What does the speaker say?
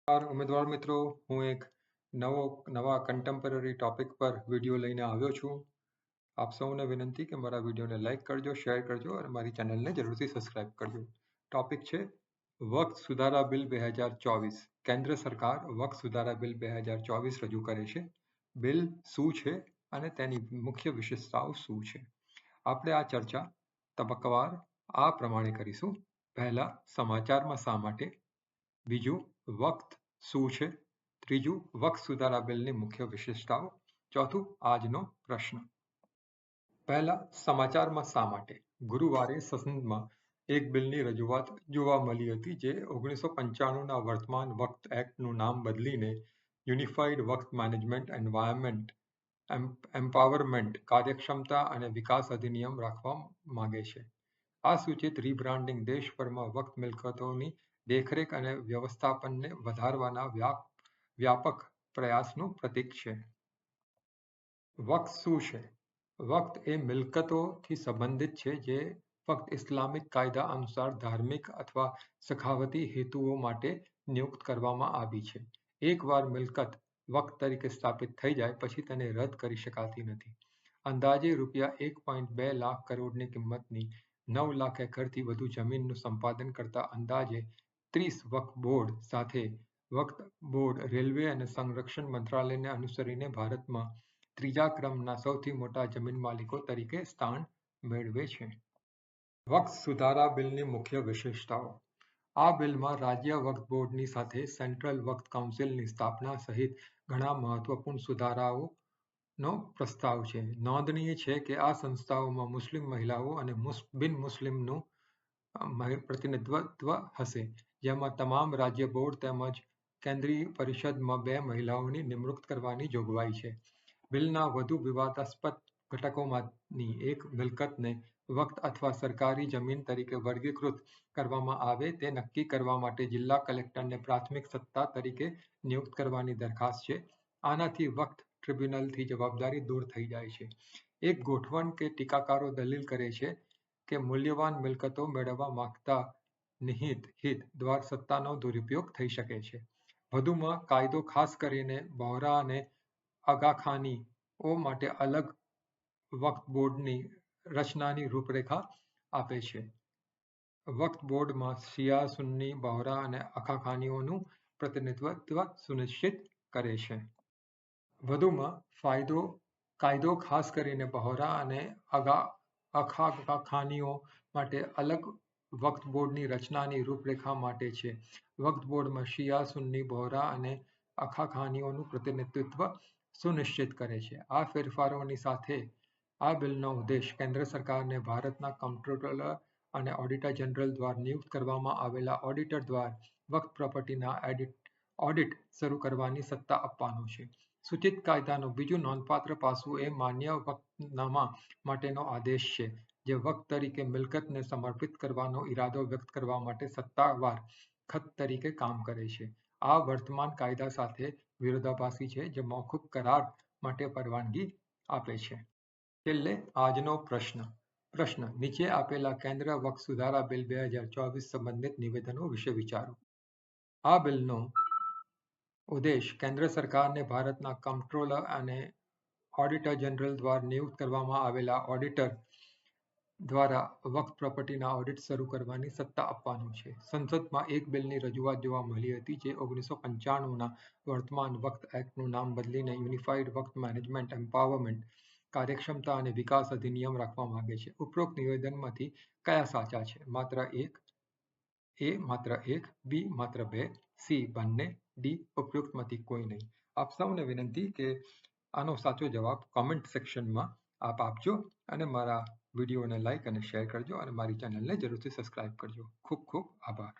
ઉમેદવાર મિત્રો, હું એક નવા કન્ટેમ્પરરી ટોપિક પર વિડીયો લઈને આવ્યો છું. આપ સૌને વિનંતી કે મારા વિડીયોને લાઈક કરજો, શેર કરજો અને મારી ચેનલને જરૂરથી સબસ્ક્રાઇબ કરજો. ટોપિક છે વક્ફ સુધારા બિલ 2024. કેન્દ્ર સરકાર વક્ફ સુધારા બિલ 2024 રજૂ કરે છે. બિલ શું છે અને તેની મુખ્ય વિશેષતાઓ શું છે? આપણે આ ચર્ચા તબક્કાવાર આ પ્રમાણે કરીશું. પહેલા, સમાચારમાં શા માટે. બીજું, વક્ફ શું છે. ત્રીજું, વક્ફ સુધારા બિલની મુખ્ય વિશેષતાઓ. ચોથું, આજનો પ્રશ્ન. પહેલા, સમાચારમાં શા માટે. ગુરુવારે સંસદમાં એક બિલની રજૂઆત જોવા મળી હતી જે 1995ના વર્તમાન વક્ફ એક્ટનું નામ બદલીને unified Waqf management environment empowerment કાર્યક્ષમતા અને વિકાસ અધિનિયમ રાખવા માંગે છે. આ સૂચિત રીબ્રાન્ડિંગ દેશભરમાં વક્ફ મિલકતોની દેખરેખ અને વ્યવસ્થાપનને વધારવાના વ્યાપક પ્રયાસનું પ્રતીક છે. વક્ફ શું છે? વક્ફ એ મિલકતોથી સંબંધિત છે જે ફક્ત ઇસ્લામિક કાયદા અનુસાર ધાર્મિક અથવા સખાવતી હેતુઓ માટે નિયુક્ત કરવામાં આવી છે. એકવાર મિલકત વક્ફ તરીકે સ્થાપિત થઈ જાય પછી તેને રદ કરી શકાતી નથી. અંદાજે ₹1.2 લાખ કરોડની કિંમતની 9 લાખ એકરથી વધુ જમીનનું સંપાદન કરતા અંદાજે 30 વક્ફ બોર્ડ સાથે વક્ફ બોર્ડ રેલવે અને સંરક્ષણ મંત્રાલયને અનુસરીને ભારતમાં ત્રીજા ક્રમના સૌથી મોટા જમીન માલિકો તરીકે સ્થાન મેળવે છે. વક્ફ સુધારા બિલની મુખ્ય વિશેષતાઓ. આ બિલમાં રાજ્ય વક્ફ બોર્ડની સાથે સેન્ટ્રલ વક્ફ કાઉન્સિલની સ્થાપના સહિત ઘણા મહત્વપૂર્ણ સુધારાઓનો પ્રસ્તાવ છે. નોંધનીય છે કે આ સંસ્થાઓમાં મુસ્લિમ મહિલાઓ અને બિન મુસ્લિમનું પ્રતિનિધિત્વ હશે, જેમાં તમામ રાજ્ય બોર્ડ તેમજ કેન્દ્રીય પરિષદમાં 2 મહિલાઓની નિમણૂક કરવાની જોગવાઈ છે. બિલના વધુ વિવાદાસ્પદ ઘટકોમાંની એક, મિલકતને વક્ફ અથવા સરકારી જમીન તરીકે વર્ગીકૃત કરવામાં આવે તે નક્કી કરવા માટે જિલ્લા કલેક્ટરને પ્રાથમિક સત્તા તરીકે નિયુક્ત કરવાની દરખાસ્ત છે. આનાથી વક્ફ ટ્રિબ્યુનલથી જવાબદારી દૂર થઈ જાય છે. એક ગોઠવણ કે ટીકાકારો દલીલ કરે છે કે મૂલ્યવાન મિલકતો મેળવવા માંગતા હિત દ્વારા સત્તાનો દુરુપયોગ થઈ શકે છે. વધુમાં, કાયદો ખાસ કરીને બહોરા અને આગાખાનીઓ માટે અલગ વક્ફ બોર્ડની રચનાની રૂપરેખા આપે છે. વક્ફ બોર્ડમાં શિયા, સુન્ની, બહોરા અને આગાખાનીઓનું પ્રતિનિધિત્વ સુનિશ્ચિત કરે છે. વધુમાં, કાયદો ખાસ કરીને બહોરા અને આગાખાનીઓ માટે અલગ વક્ફ બોર્ડની રચનાની રૂપરેખા માટે છે. વક્ફ બોર્ડમાં શિયા, સુન્ની, બહોરા અને આગાખાનીઓનું પ્રતિનિધિત્વ સુનિશ્ચિત કરે છે. આ ફેરફારોની સાથે આ બિલનો ઉદ્દેશ કેન્દ્ર સરકારને ભારતના કમ્પ્ટ્રોલર અને ઓડિટર જનરલ દ્વારા નિયુક્ત કરવામાં આવેલા ઓડિટર દ્વારા વક્ફ પ્રોપર્ટીના ઓડિટ શરૂ કરવાની સત્તા આપવાનો છે. સૂચિત કાયદાનું બીજું નોંધપાત્ર પાસું એ માન્ય વક્ફનામા માટેનો આદેશ છે, જે વક્ફ તરીકે મિલકતને સમર્પિત કરવાનો ઇરાદો વ્યક્ત કરવા માટે સત્તાવાર ખત તરીકે કામ કરે છે. આ વર્તમાન કાયદા સાથે વિરોધાભાસી છે, જે મૌખિક કરાર માટે પરવાનગી આપે છે. છેલ્લે, આજનો પ્રશ્ન. નીચે આપેલા કેન્દ્ર વક્ફ સુધારા બિલ 2024 સંબંધિત નિવેદનો વિશે વિચારો. આ બિલનો ઉદ્દેશ કેન્દ્ર સરકારને ભારતના કમ્પ્ટ્રોલર અને ઓડિટર જનરલ દ્વારા નિયુક્ત કરવામાં આવેલા ઓડિટર દ્વારા વક્ફ પ્રોપર્ટીના ઓડિટ શરૂ કરવાની સત્તા આપવાનો છે. સંસદમાં એક બિલની રજૂઆત જોવા મળી હતી જે 1995ના વર્તમાન વક્ફ એક્ટનું નામ બદલીને યુનિફાઈડ વક્ફ મેનેજમેન્ટ એમ્પાવરમેન્ટ કાર્યક્ષમતા અને વિકાસ અધિનિયમ રાખવા માંગે છે. ઉપરોક્ત નિવેદનમાંથી કયા સાચા છે? માત્ર એક, એ માત્ર એક, બી માત્ર 2, સી બંને, ડી ઉપરોક્તમાંથી કોઈ નહીં. આપ સૌને વિનંતી કે આનો સાચો જવાબ કોમેન્ટ સેક્શનમાં આપ આપજો અને મારા વિડીયોને લાઈક અને શેર કરજો અને મારી ચેનલને જરૂરથી સબસ્ક્રાઇબ કરજો. ખૂબ ખૂબ આભાર.